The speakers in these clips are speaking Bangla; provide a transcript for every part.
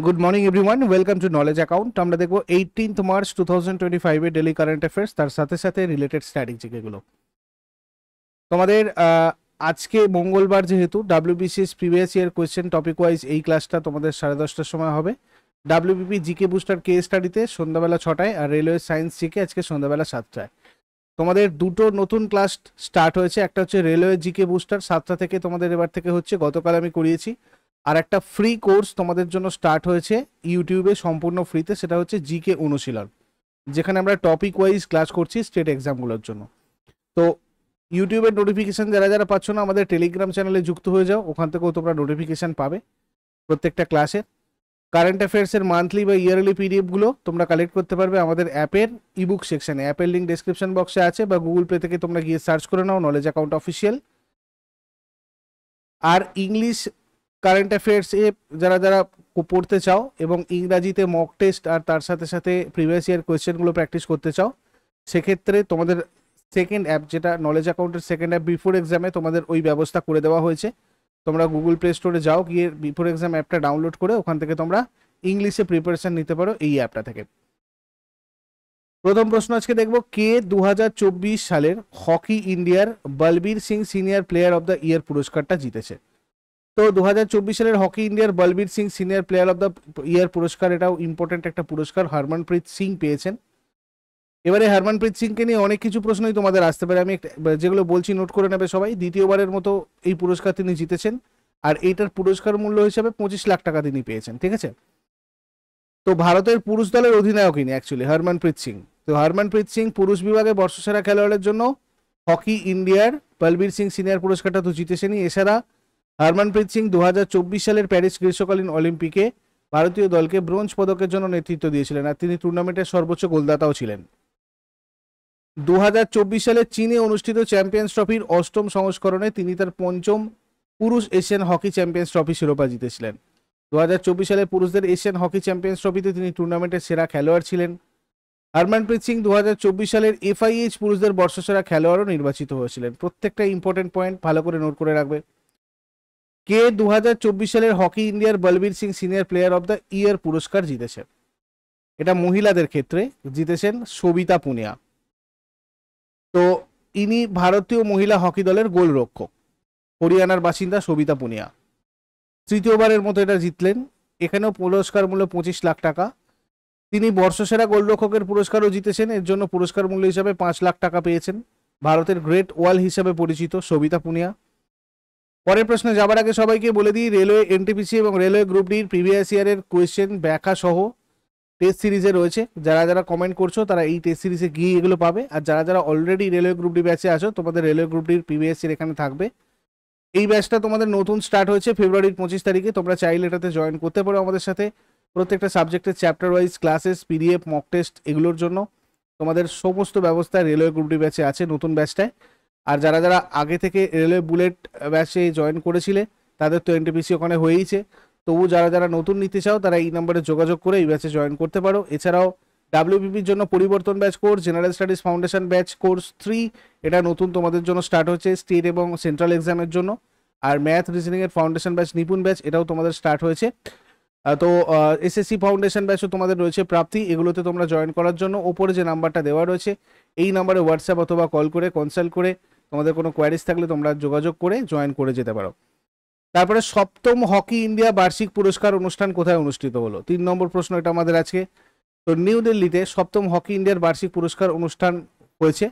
Good morning everyone, welcome to knowledge account. আমরা দেখবো 18th মার্চ 2025 এর ডেলি কারেন্ট অ্যাফেয়ার্স, তার সাথে সাথে রিলেটেড স্ট্র্যাটেজি এগুলো তোমাদের। আজকে মঙ্গলবার যেহেতু WBCS previous year question topic wise এই ক্লাসটা তোমাদের 10:30টার সময় হবে। ডাব্লিউবিপি জিকে বুস্টার কে স্টাডিতে সন্ধ্যাবেলা 6টায়, আর রেলওয়ে সায়েন্স জিকে আজকে সন্ধ্যাবেলা 7টায়। তোমাদের দুটো নতুন ক্লাস স্টার্ট হয়েছে, একটা হচ্ছে রেলওয়ে জিকে বুস্টার 7টা থেকে তোমাদের এবার থেকে হচ্ছে, গতকাল আমি করিয়েছি। আর একটা ফ্রি কোর্স তোমাদের জন্য স্টার্ট হয়েছে ইউটিউবে সম্পূর্ণ ফ্রিতে, সেটা হচ্ছে জিকে অনুশীলন, যেখানে আমরা টপিক ওয়াইজ ক্লাস করছি স্টেট এক্সামগুলোর জন্য। তো ইউটিউবের নোটিফিকেশন যারা যারা পাচ্ছ না, আমাদের টেলিগ্রাম চ্যানেলে যুক্ত হয়ে যাও, ওখান থেকেও তোমরা নোটিফিকেশন পাবে প্রত্যেকটা ক্লাসের। কারেন্ট অ্যাফেয়ার্সের মান্থলি বা ইয়ারলি পিডিএফগুলো তোমরা কালেক্ট করতে পারবে আমাদের অ্যাপের ইবুক সেকশনে। অ্যাপের লিঙ্ক ডেসক্রিপশন বক্সে আছে, বা গুগল প্লে থেকে তোমরা গিয়ে সার্চ করে নাও নলেজ অ্যাকাউন্ট অফিসিয়াল। আর ইংলিশ কারেন্ট অ্যাফেয়ার্সে যারা যারা পড়তে চাও এবং ইংরাজিতে মক টেস্ট আর তার সাথে সাথে প্রিভিয়াস ইয়ার কোয়েশ্চেনগুলো প্র্যাকটিস করতে চাও, সেক্ষেত্রে তোমাদের সেকেন্ড অ্যাপ, যেটা নলেজ অ্যাকাউন্টের সেকেন্ড অ্যাপ বিফোর এক্সামে, তোমাদের ওই ব্যবস্থা করে দেওয়া হয়েছে। তোমরা গুগল প্লে স্টোরে যাও, গিয়ে বিফোর এক্সাম অ্যাপটা ডাউনলোড করে ওখান থেকে তোমরা ইংলিশে প্রিপারেশন নিতে পারো এই অ্যাপটা থেকে। প্রথম প্রশ্ন আজকে দেখবো, কে 2024 সালের হকি ইন্ডিয়ার Balbir Singh senior player of the year পুরস্কারটা জিতেছে? তো 2024 সালের হকি ইন্ডিয়ার Balbir Singh senior player of the year পুরস্কার, এটাও ইম্পর্টেন্ট একটা পুরস্কার, হরমনপ্রীত সিং পেয়েছেন। এবারে হরমনপ্রীত সিংকে নিয়ে অনেক কিছু প্রশ্নই তোমাদের আসতে পারে, আমি যেগুলো বলছি নোট করে নেবে সবাই। দ্বিতীয়বারের মতো এই পুরস্কার তিনি জিতেছেন, আর এইটার পুরস্কার মূল্য হিসাবে 25 লাখ টাকা তিনি পেয়েছেন, ঠিক আছে? তো ভারতের পুরুষ দলের অধিনায়ক ইনি অ্যাকচুয়ালি, হরমনপ্রীত সিং। তো হরমনপ্রীত সিং পুরুষ বিভাগে বর্ষসেরা খেলোয়াড়ের জন্য হকি ইন্ডিয়ার বলবীর সিং সিনিয়র পুরস্কারটা তো জিতেছেনই। এছাড়া হরমনপ্রীত সিং 2024 সালের প্যারিস গ্রীষ্মকালীন অলিম্পিকে ভারতীয় দলকে ব্রোঞ্জ পদকের জন্য নেতৃত্ব দিয়েছিলেন, আর তিনি টুর্নামেন্টের সর্বোচ্চ গোলদাতাও ছিলেন। 2024 সালে চীনে অনুষ্ঠিত চ্যাম্পিয়ন্স ট্রফির 8ম সংস্করণে তিনি তার 5ম পুরুষ এশিয়ান হকি চ্যাম্পিয়ন্স ট্রফি শিরোপা জিতেছিলেন। 2024 সালে পুরুষদের এশিয়ান হকি চ্যাম্পিয়ন্স ট্রফিতে তিনি টুর্নামেন্টের সেরা খেলোয়াড় ছিলেন। হরমনপ্রীত সিং 2024 সালের এফআইএইচ পুরুষদের বর্ষসেরা খেলোয়াড়ও নির্বাচিত হয়েছিলেন। প্রত্যেকটা ইম্পর্টেন্ট পয়েন্ট ভালো করে নোট করে রাখবে। কে 2024 সালের হকি ইন্ডিয়ার Balbir Singh senior player of the year পুরস্কার জিতেছে? এটা মহিলাদের ক্ষেত্রে জিতেছেন সবিতা পুনিয়া। তো ইনি ভারতীয় মহিলা হকি দলের গোলরক্ষক, হরিয়ানার বাসিন্দা সবিতা পুনিয়া। তৃতীয়বারের মতো এটা জিতলেন। এখানেও পুরস্কার মূল্য 25 লাখ টাকা। তিনি বর্ষসেরা গোলরক্ষকের পুরস্কারও জিতেছেন, এর জন্য পুরস্কার মূল্য হিসাবে 5 লাখ টাকা পেয়েছেন। ভারতের গ্রেট ওয়াল হিসাবে পরিচিত সবিতা পুনিয়া। পরের প্রশ্নে যাবার আগে সবাইকে বলে দিই, রেলওয়ে এনটিপিসি এবং রেলওয়ে গ্রুপ ডির প্রিভিয়াস ইয়ারের কোয়েশ্চেন ব্যাখ্যা সহ টেস্ট সিরিজে রয়েছে। যারা যারা কমেন্ট করছো তারা এই টেস্ট সিরিজে গিয়ে এগুলো পাবে, আর যারা যারা অলরেডি রেলওয়ে গ্রুপ ডি ব্যাচে আছো, তোমাদের রেলওয়ে গ্রুপ ডির প্রিভিয়াস ইয়ার এখানে থাকবে। এই ব্যাচটা তোমাদের নতুন স্টার্ট হয়েছে ফেব্রুয়ারির 25 তারিখে। তোমরা চাইলে এটাতে জয়েন করতে পারো আমাদের সাথে। প্রত্যেকটা সাবজেক্টের chapter wise classes, PDF, mock test এগুলোর জন্য তোমাদের সমস্ত ব্যবস্থা রেলওয়ে গ্রুপ ডি ব্যাচে আছে নতুন ব্যাচটায়। আর যারা যারা আগে থেকে রেলওয়ে বুলেট ব্যাচে জয়েন করেছিলে তাদের তো এনটিপিসি ওখানে হয়েইছে। তবু যারা যারা নতুন নিতে চাও তারা এই নম্বরে যোগাযোগ করে এই ব্যাচে জয়েন করতে পারো। এছাড়াও ডাব্লিউবিপির জন্য পরিবর্তন batch course, general studies foundation batch course 3, এটা নতুন তোমাদের জন্য স্টার্ট হচ্ছে স্টেট এবং সেন্ট্রাল এক্সামের জন্য। আর ম্যাথ রিজনিং এর ফাউন্ডেশন ব্যাচ, নিপুণ ব্যাচ, এটাও তোমাদের স্টার্ট হয়েছে। তো এসএসসি ফাউন্ডেশন ব্যাচও তোমাদের রয়েছে প্রাপ্তি। এগুলোতে তোমরা জয়েন করার জন্য ওপরে যে নাম্বারটা দেওয়া রয়েছে এই নাম্বারে হোয়াটসঅ্যাপ অথবা কল করে কনসাল্ট করে তোমাদের কোনো কোয়ারিজ থাকলে তোমরা যোগাযোগ করে জয়েন করে যেতে পারো। তারপরে 7ম হকি ইন্ডিয়া বার্ষিক পুরস্কার অনুষ্ঠান কোথায় অনুষ্ঠিত হলো? 3 নম্বর প্রশ্ন এটা আমাদের আজকে। তো নিউ দিল্লিতে 7ম হকি ইন্ডিয়ার বার্ষিক পুরস্কার অনুষ্ঠান হয়েছে।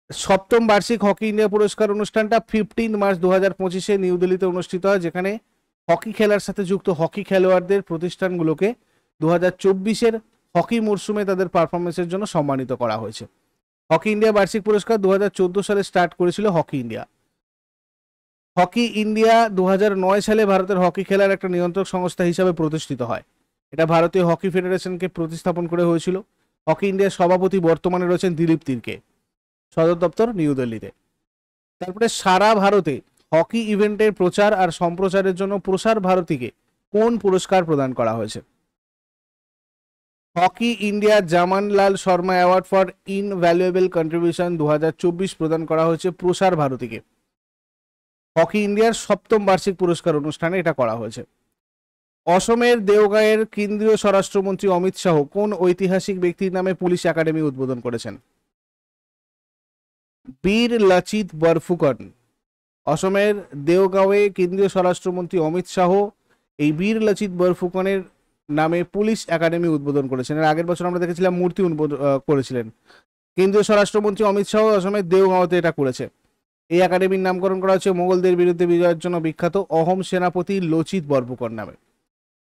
7ম বার্ষিক হকি ইন্ডিয়া পুরস্কার অনুষ্ঠানটা 15 মার্চ 2025 নিউ দিল্লিতে অনুষ্ঠিত হয়, যেখানে হকি খেলার সাথে যুক্ত হকি খেলোয়াড়দের প্রতিষ্ঠানগুলোকে 2024 হকি মরশুমে তাদের পারফরমেন্সের জন্য সম্মানিত করা হয়েছে। হকি ইন্ডিয়া বার্ষিক পুরস্কার 2014 সালে স্টার্ট করেছিল হকি ইন্ডিয়া। হকি ইন্ডিয়া 2009 সালে ভারতের হকি খেলার একটা নিয়ন্ত্রক সংস্থা হিসাবে প্রতিষ্ঠিত হয়। এটা ভারতীয় হকি ফেডারেশনকে প্রতিস্থাপন করে হয়েছিল। হকি ইন্ডিয়ার সভাপতি বর্তমানে রয়েছেন দিলীপ তির্কে, সদর দপ্তর নিউ দিল্লিতে। তারপরে সারা ভারতে হকি ইভেন্টের প্রচার আর সম্প্রচারের জন্য প্রসার ভারতীকে কোন পুরস্কার প্রদান করা হয়েছে? Hockey India Jamanlal Sharma award for invaluable contribution 2024 প্রদান করা হয়েছে প্রসার ভারতীকে। হকি ইন্ডিয়ার 7ম বার্ষিক পুরস্কার অনুষ্ঠানে এটা করা হয়েছে। অসমের দেওগাঁয়ের কেন্দ্রীয় স্বরাষ্ট্রমন্ত্রী অমিত শাহ কোন ঐতিহাসিক ব্যক্তির নামে পুলিশ একাডেমি উদ্বোধন করেছেন? বীর লাচিত বরফুকন। অসমের দেওগাঁওয়ে কেন্দ্রীয় স্বরাষ্ট্রমন্ত্রী অমিত শাহ এই বীর লাচিত বরফুকনের নামে পুলিশ একাডেমি উদ্বোধন করেছেন। এর আগের বছর আমরা দেখেছিলাম মূর্তি উদ্বোধন করেছিলেন। কেন্দ্রীয় স্বরাষ্ট্রমন্ত্রী অমিত শাহ অসমের দেওগাঁওতে এটা করেছে। এই একাডেমির নামকরণ করা হচ্ছে মোগলদের বিরুদ্ধে বিজয়ের জন্য বিখ্যাত অহোম সেনাপতি লচিত বরফুকন নামে।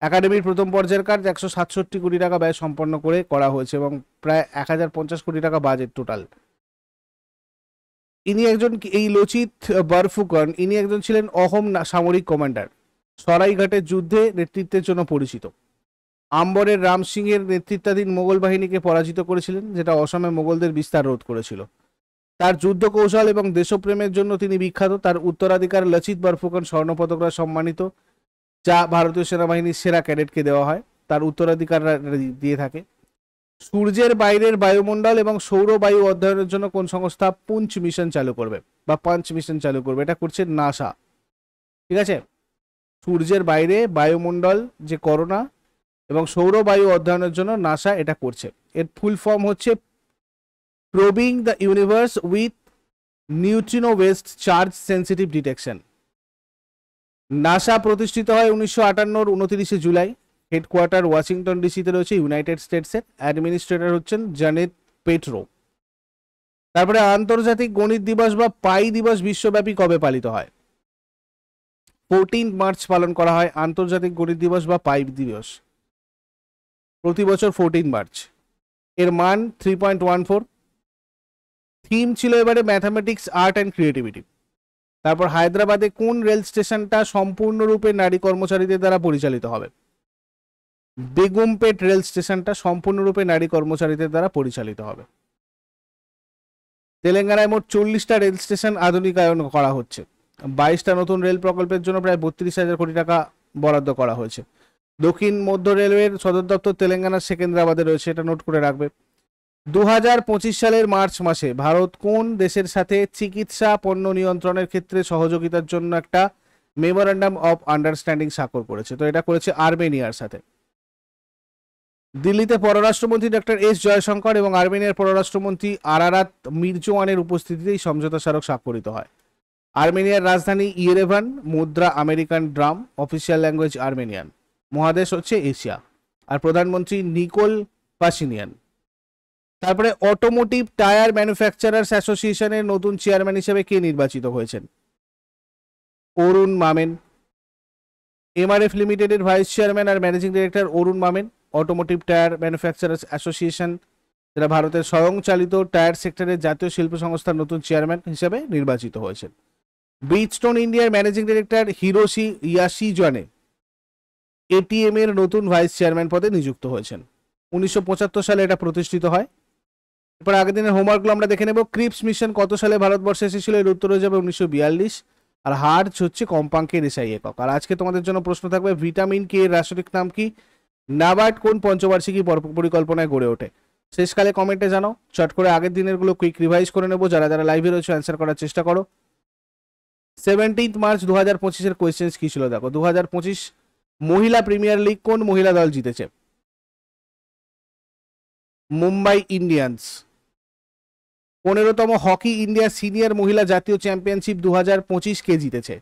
একাডেমির প্রথম পর্যায়ের কাজ 167 কোটি টাকা ব্যয় সম্পন্ন করে করা হয়েছে এবং প্রায় 1050 কোটি টাকা বাজেট টোটাল। ইনি একজন, এই লচিত বরফুকন ইনি একজন ছিলেন অহোম সামরিক কমান্ডার। সরাইঘাটের যুদ্ধে নেতৃত্বের জন্য পরিচিত। আম্বরের রাম সিংয়ের নেতৃত্বাধীন মোগল বাহিনীকে পরাজিত করেছিলেন, যেটা অসমে মোগলদের বিস্তার রোধ করেছিল। তার যুদ্ধ কৌশল এবং দেশপ্রেমের জন্য তিনি বিখ্যাত। তার উত্তরাধিকার লচিত বরফুকন স্বর্ণপদক দ্বারা সম্মানিত, যা ভারতীয় সেনাবাহিনীর সেরা ক্যাডেটকে দেওয়া হয়। তার উত্তরাধিকার দিয়ে থাকে। সূর্যের বাইরের বায়ুমণ্ডল এবং সৌর বায়ু অধ্যয়নের জন্য কোন সংস্থা পুঞ্চ মিশন চালু করবে বা পাঞ্চ মিশন চালু করবে? এটা করছে নাসা। ঠিক আছে, সূর্যের বাইরে বায়ুমণ্ডল যে করোনা এবং সৌর বায়ু অধ্যয়নের জন্য নাসা এটা করছে। এর ফুল ফর্ম হচ্ছে probing the universe with neutrino West charge sensitive detection. NASA প্রতিষ্ঠিত হয় 1958 29 জুলাই। হেডকোয়ার্টার ওয়াশিংটন ডিসিতে রয়েছে, ইউনাইটেড স্টেটসের। অ্যাডমিনিস্ট্রেটর হচ্ছেন জানেট পেট্রো। তারপরে আন্তর্জাতিক গণিত দিবস বা পাই দিবস বিশ্বব্যাপী কবে পালিত হয়? 14 মার্চ পালন করা হয় আন্তর্জাতিক গণিত দিবস বা পাই দিবস, প্রতি বছর 14 মার্চ। এর মান 3.14। থিম ছিল এবারে ম্যাথামেটিক্স, আর্ট অ্যান্ড ক্রিয়েটিভিটি। তারপর হায়দ্রাবাদে কোন রেল স্টেশনটা সম্পূর্ণরূপে নারী কর্মচারীদের দ্বারা পরিচালিত হবে? বেগমপেট রেল স্টেশনটা সম্পূর্ণরূপে নারী কর্মচারীদের দ্বারা পরিচালিত হবে। তেলেঙ্গানায় মোট 40টা রেল স্টেশন আধুনিকায়ন করা হচ্ছে। 22টা নতুন রেল প্রকল্পের জন্য প্রায় 32,000 কোটি টাকা বরাদ্দ করা হয়েছে। দক্ষিণ মধ্য রেলওয়ের সদর দপ্তর তেলেঙ্গানার সেকেন্দ্রাবাদে রয়েছে, এটা নোট করে রাখবে। 2025 সালের মার্চ মাসে ভারত কোন দেশের সাথে চিকিৎসা পণ্য নিয়ন্ত্রণের ক্ষেত্রে সহযোগিতার জন্য একটা মেমোরেন্ডাম অফ আন্ডারস্ট্যান্ডিং স্বাক্ষর করেছে? তো এটা করেছে আর্মেনিয়ার সাথে। দিল্লিতে পররাষ্ট্রমন্ত্রী ডক্টর এস জয়শঙ্কর এবং আর্মেনিয়ার পররাষ্ট্রমন্ত্রী আরারাত মির্জোয়ানের উপস্থিতিতে এই সমঝোতা স্মারক স্বাক্ষরিত হয়। আর্মেনিয়ার রাজধানী ইয়েরেভান। মুদ্রা American drum. Official language Armenian. মহাদেশ হচ্ছে এশিয়া। আর প্রধানমন্ত্রী নিকোল পাশিনিয়ান। তারপরে অটোমোটিভ টায়ার ম্যানুফ্যাকচারার্স অ্যাসোসিয়েশনের নতুন চেয়ারম্যান হিসেবে কে নির্বাচিত হয়েছেন? অরুণ মামেন। এমআরএফ লিমিটেডের ভাইস চেয়ারম্যান আর ম্যানেজিং ডিরেক্টর অরুণ মামেন অটোমোটিভ টায়ার ম্যানুফ্যাকচারার্স অ্যাসোসিয়েশন, যেটা ভারতের স্বয়ংচালিত টায়ার সেক্টরের জাতীয় শিল্প সংস্থার নতুন চেয়ারম্যান হিসেবে নির্বাচিত হয়েছেন। ব্রিজস্টোন ইন্ডিয়ার ম্যানেজিং ডিরেক্টর হিরোশি ইয়াশিজানে এটিএম এর নতুন ভাইস চেয়ারম্যান পদে নিযুক্ত হয়েছেন। 1975 সালে এটা প্রতিষ্ঠিত হয়। এরপর আগের দিনের হোমওয়ার্কগুলো আমরা দেখে নেব। ক্রিপস মিশন কত সালে ভারতবর্ষে এসেছিল? এর উত্তর হয়ে যাবে 1942। আর হার্জ হচ্ছে কম্পাঙ্কের এসআই একক। আর আজকে তোমাদের জন্য প্রশ্ন থাকবে ভিটামিন কে এর রাসায়নিক নাম কি? নাবার্ড কোন পঞ্চবার্ষিকী পরিকল্পনায় গড়ে ওঠে? শেষকালে কমেন্টে জানাও। চট করে আগের দিনের গুলো কুইক রিভাইজ করে নেবো। যারা যারা লাইভে রয়েছে অ্যান্সার করার চেষ্টা করো। 17 মার্চ 2025 কোয়েশ্চেন্স কি ছিল দেখো। 2025 মহিলা প্রিমিয়ার লিগ কোন মহিলা দল জিতেছে? মুম্বাই ইন্ডিয়ান্স। 15তম হকি ইন্ডিয়া সিনিয়র মহিলা জাতীয় চ্যাম্পিয়নশিপ 2025 কে জিতেছে?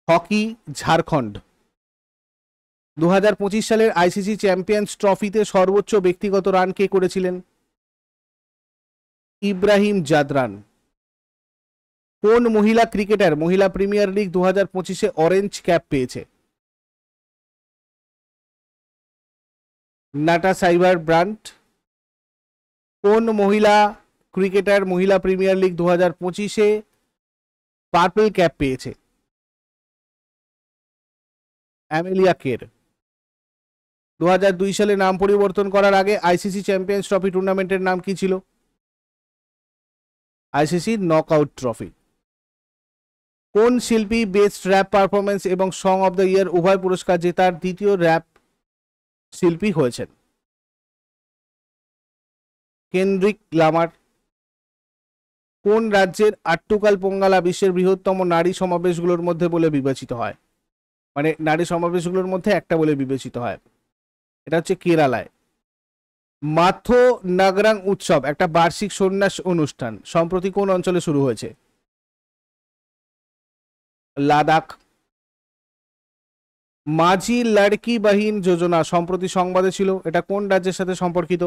হকি ঝাড়খণ্ড। 2025 সালের আইসিসি চ্যাম্পিয়ন্স ট্রফিতে সর্বোচ্চ ব্যক্তিগত রান কে করেছিলেন? ইব্রাহিম জাদরান। কোন মহিলা ক্রিকেটার মহিলা প্রিমিয়ার লিগ 2025 অরেঞ্জ ক্যাপ পেয়েছে? নাটা সাইবার ব্রান্ট। কোন মহিলা ক্রিকেটার মহিলা প্রিমিয়ার লিগ 2025 পার্পল ক্যাপ পেয়েছে? অ্যামেলিয়া কের। 2002 সালে নাম পরিবর্তন করার আগে আইসিসি চ্যাম্পিয়ন্স ট্রফি টুর্নামেন্টের নাম কি ছিল? ICC knockout trophy. কোন শিল্পী বেস্ট র্যাপ পারফরমেন্স এবং সং অফ দ্য ইয়ার উভয় পুরস্কার জেতার দ্বিতীয় র্যাপ শিল্পী হয়েছেন? কেন্ড্রিক লামার। কোন রাজ্যের আট্টুকাল পোঙ্গালা বিশ্বের বৃহত্তম নারী সমাবেশগুলোর মধ্যে বলে বিবেচিত হয়? মানে নারী সমাবেশগুলোর মধ্যে একটা বলে বিবেচিত হয়। এটা হচ্ছে কেরালায়। মাথো নাগরাং উৎসব একটা বার্ষিক সন্ন্যাস অনুষ্ঠান, সম্প্রতি কোন অঞ্চলে শুরু হয়েছে? লাদাখ। মাঝি লড়কি বাহিন যোজনা সম্প্রতি সংবাদে ছিল, এটা কোন রাজ্যের সাথে সম্পর্কিত?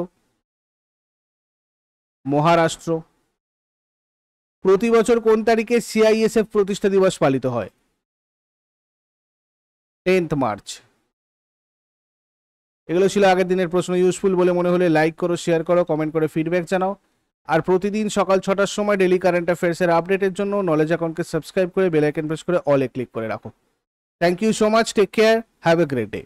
মহারাষ্ট্র। প্রতি বছর কোন তারিখে সিআইএসএফ প্রতিষ্ঠা দিবস পালিত হয়? 10th March. এগুলো ছিল আগের দিনের প্রশ্ন। ইউজফুল বলে মনে হলে লাইক করো, শেয়ার করো, কমেন্ট করে ফিডব্যাক জানাও। আর প্রতিদিন সকাল 6টার সময় ডেলি কারেন্ট অ্যাফেয়ার্সের আপডেটের জন্য নলেজ অ্যাকাউন্টকে সাবস্ক্রাইব করে বেল আইকন প্রেস করে অল এ ক্লিক করে রাখো। Thank you so much, take care, have a great day.